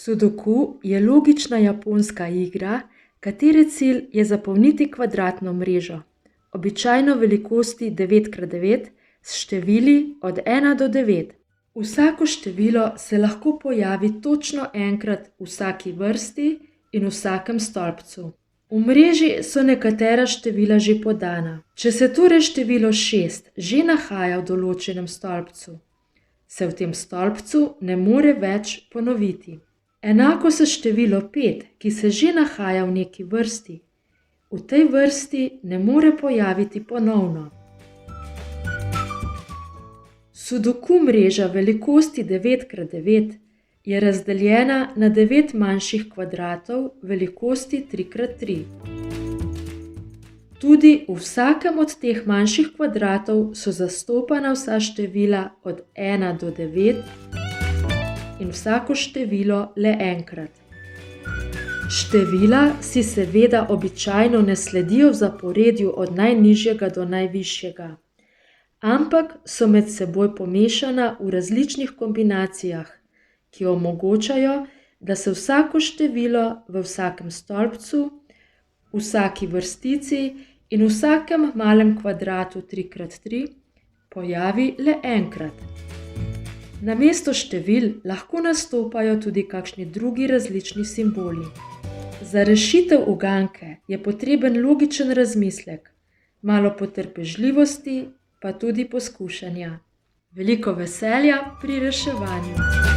Sudoku je logična japonska igra, katere cilj je zapolniti kvadratno mrežo, običajno velikosti 9x9, s števili od 1 do 9. Vsako število se lahko pojavi točno enkrat v vsaki vrsti in v vsakem stolpcu. V mreži so nekatera števila že podana. Če se torej število 6 že nahaja v določenem stolpcu, se v tem stolpcu ne more več ponoviti. Enako se število 5, ki se že nahaja v neki vrsti, v tej vrsti ne more pojaviti ponovno. Sudoku mreža velikosti 9x9 je razdeljena na 9 manjših kvadratov velikosti 3x3. Tudi v vsakem od teh manjših kvadratov so zastopana vsa števila od 1 do 9 in vsako število le enkrat. Števila si seveda običajno ne sledijo v zaporedju od najnižjega do najvišjega, ampak so med seboj pomešana v različnih kombinacijah, ki omogočajo, da se vsako število v vsakem stolpcu, v vsaki vrstici in v vsakem malem kvadratu 3x3 pojavi le enkrat. Namesto števil lahko nastopajo tudi kakšni drugi različni simboli. Za rešitev uganke je potreben logičen razmislek, malo potrpežljivosti, pa tudi poskušanja. Veliko veselja pri reševanju!